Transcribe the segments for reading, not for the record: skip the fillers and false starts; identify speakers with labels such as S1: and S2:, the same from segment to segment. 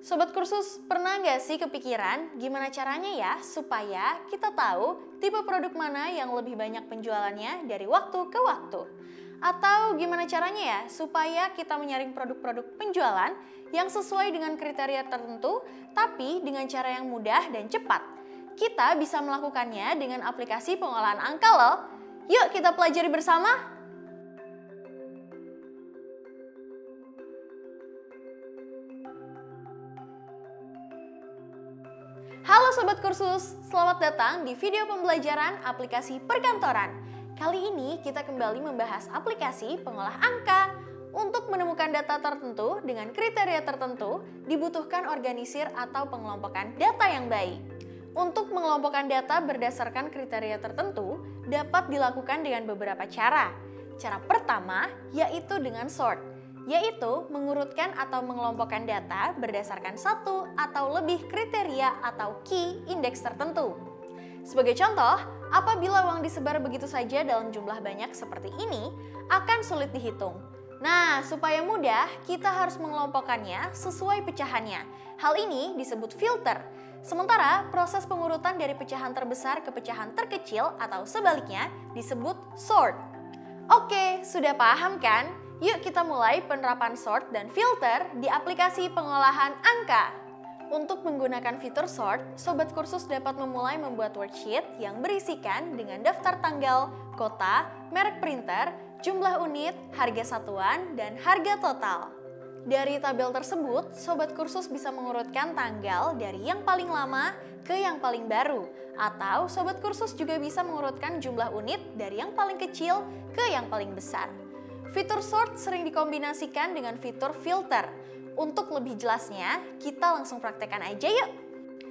S1: Sobat kursus, pernah nggak sih kepikiran gimana caranya ya supaya kita tahu tipe produk mana yang lebih banyak penjualannya dari waktu ke waktu? Atau gimana caranya ya supaya kita menyaring produk-produk penjualan yang sesuai dengan kriteria tertentu tapi dengan cara yang mudah dan cepat? Kita bisa melakukannya dengan aplikasi pengolahan angka loh. Yuk kita pelajari bersama. Halo Sobat Kursus, selamat datang di video pembelajaran aplikasi perkantoran. Kali ini kita kembali membahas aplikasi pengolah angka. Untuk menemukan data tertentu dengan kriteria tertentu, dibutuhkan organisir atau pengelompokan data yang baik. Untuk mengelompokkan data berdasarkan kriteria tertentu, dapat dilakukan dengan beberapa cara. Cara pertama yaitu dengan sort, yaitu mengurutkan atau mengelompokkan data berdasarkan satu atau lebih kriteria atau key index tertentu. Sebagai contoh, apabila uang disebar begitu saja dalam jumlah banyak seperti ini, akan sulit dihitung. Nah, supaya mudah, kita harus mengelompokkannya sesuai pecahannya. Hal ini disebut filter. Sementara proses pengurutan dari pecahan terbesar ke pecahan terkecil atau sebaliknya disebut sort. Oke, sudah paham kan? Yuk kita mulai penerapan sort dan filter di aplikasi pengolahan angka. Untuk menggunakan fitur sort, Sobat Kursus dapat memulai membuat worksheet yang berisikan dengan daftar tanggal, kota, merek printer, jumlah unit, harga satuan, dan harga total. Dari tabel tersebut, Sobat Kursus bisa mengurutkan tanggal dari yang paling lama ke yang paling baru. Atau Sobat Kursus juga bisa mengurutkan jumlah unit dari yang paling kecil ke yang paling besar. Fitur sort sering dikombinasikan dengan fitur filter. Untuk lebih jelasnya, kita langsung praktekkan aja yuk.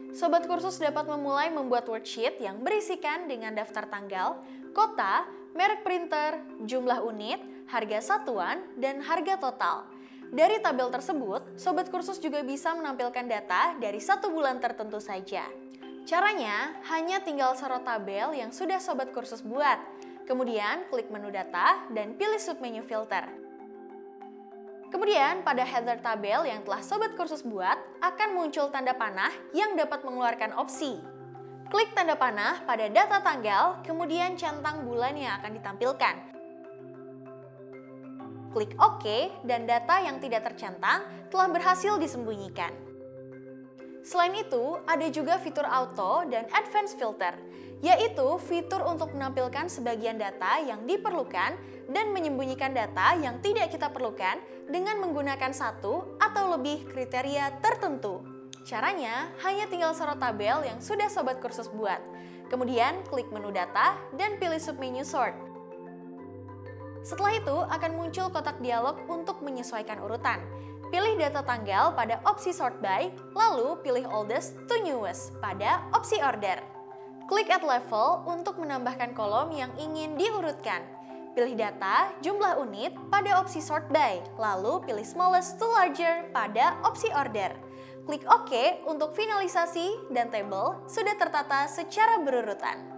S1: Sobat Kursus dapat memulai membuat worksheet yang berisikan dengan daftar tanggal, kota, merek printer, jumlah unit, harga satuan, dan harga total. Dari tabel tersebut, Sobat Kursus juga bisa menampilkan data dari satu bulan tertentu saja. Caranya, hanya tinggal sorot tabel yang sudah Sobat Kursus buat. Kemudian klik menu data dan pilih submenu filter. Kemudian pada header tabel yang telah Sobat Kursus buat akan muncul tanda panah yang dapat mengeluarkan opsi. Klik tanda panah pada data tanggal, kemudian centang bulan yang akan ditampilkan. Klik OK dan data yang tidak tercentang telah berhasil disembunyikan. Selain itu, ada juga fitur auto dan advanced filter, yaitu fitur untuk menampilkan sebagian data yang diperlukan dan menyembunyikan data yang tidak kita perlukan dengan menggunakan satu atau lebih kriteria tertentu. Caranya, hanya tinggal sorot tabel yang sudah Sobat Kursus buat. Kemudian klik menu data dan pilih submenu sort. Setelah itu akan muncul kotak dialog untuk menyesuaikan urutan. Pilih data tanggal pada opsi sort by, lalu pilih oldest to newest pada opsi order. Klik add level untuk menambahkan kolom yang ingin diurutkan. Pilih data, jumlah unit pada opsi sort by, lalu pilih smallest to larger pada opsi order. Klik OK untuk finalisasi dan tabel sudah tertata secara berurutan.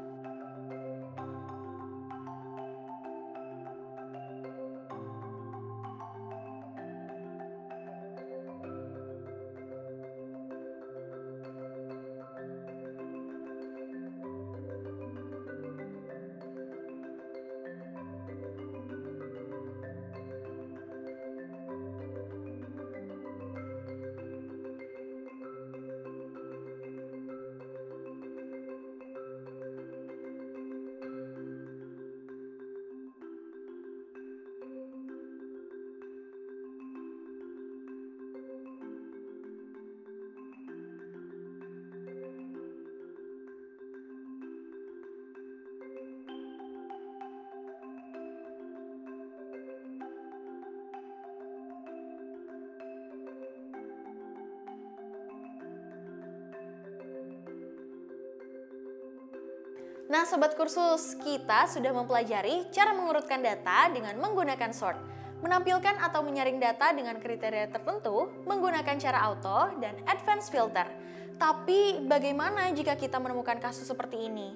S1: Nah Sobat Kursus, kita sudah mempelajari cara mengurutkan data dengan menggunakan sort, menampilkan atau menyaring data dengan kriteria tertentu menggunakan cara auto dan advanced filter. Tapi bagaimana jika kita menemukan kasus seperti ini?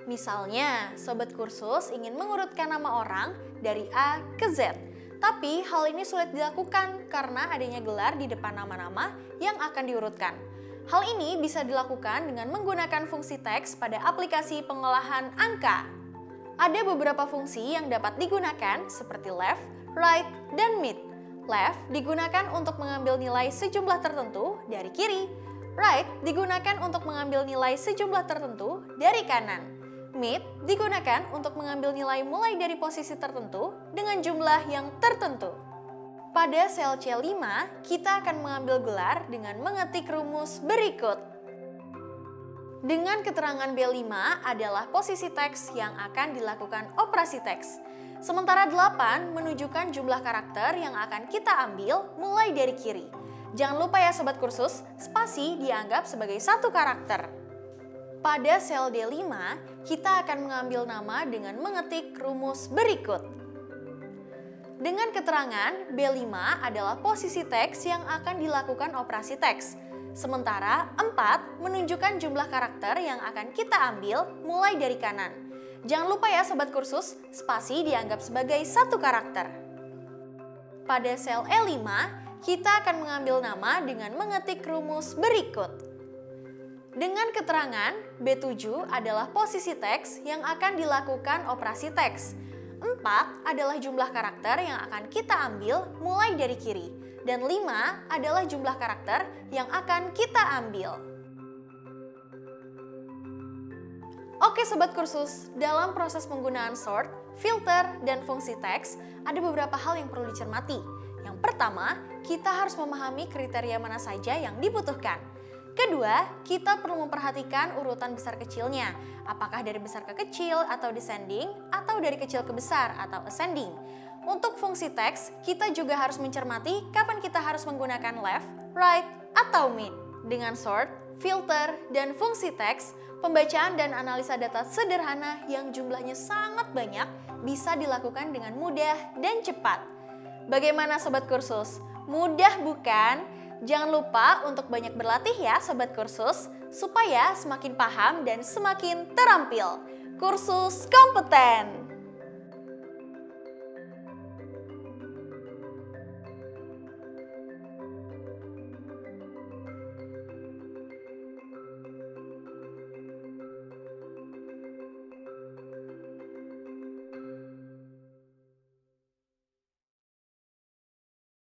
S1: Misalnya, Sobat Kursus ingin mengurutkan nama orang dari A ke Z. Tapi hal ini sulit dilakukan karena adanya gelar di depan nama-nama yang akan diurutkan. Hal ini bisa dilakukan dengan menggunakan fungsi teks pada aplikasi pengolahan angka. Ada beberapa fungsi yang dapat digunakan seperti left, right, dan mid. Left digunakan untuk mengambil nilai sejumlah tertentu dari kiri. Right digunakan untuk mengambil nilai sejumlah tertentu dari kanan. Mid digunakan untuk mengambil nilai mulai dari posisi tertentu dengan jumlah yang tertentu. Pada sel C5, kita akan mengambil gelar dengan mengetik rumus berikut. Dengan keterangan B5 adalah posisi teks yang akan dilakukan operasi teks. Sementara 8 menunjukkan jumlah karakter yang akan kita ambil mulai dari kiri. Jangan lupa ya sobat kursus, spasi dianggap sebagai satu karakter. Pada sel D5, kita akan mengambil nama dengan mengetik rumus berikut. Dengan keterangan, B5 adalah posisi teks yang akan dilakukan operasi teks. Sementara 4 menunjukkan jumlah karakter yang akan kita ambil mulai dari kanan. Jangan lupa ya sobat kursus, spasi dianggap sebagai satu karakter. Pada sel E5, kita akan mengambil nama dengan mengetik rumus berikut. Dengan keterangan, B7 adalah posisi teks yang akan dilakukan operasi teks. 4 adalah jumlah karakter yang akan kita ambil mulai dari kiri. Dan 5 adalah jumlah karakter yang akan kita ambil. Oke sobat kursus, dalam proses penggunaan sort, filter, dan fungsi teks, ada beberapa hal yang perlu dicermati. Yang pertama, kita harus memahami kriteria mana saja yang dibutuhkan. Kedua, kita perlu memperhatikan urutan besar kecilnya, apakah dari besar ke kecil atau descending, atau dari kecil ke besar atau ascending. Untuk fungsi teks, kita juga harus mencermati kapan kita harus menggunakan left, right, atau mid. Dengan sort, filter, dan fungsi teks, pembacaan dan analisa data sederhana yang jumlahnya sangat banyak bisa dilakukan dengan mudah dan cepat. Bagaimana sobat kursus? Mudah bukan? Jangan lupa untuk banyak berlatih ya sobat kursus, supaya semakin paham dan semakin terampil. Kursus kompeten!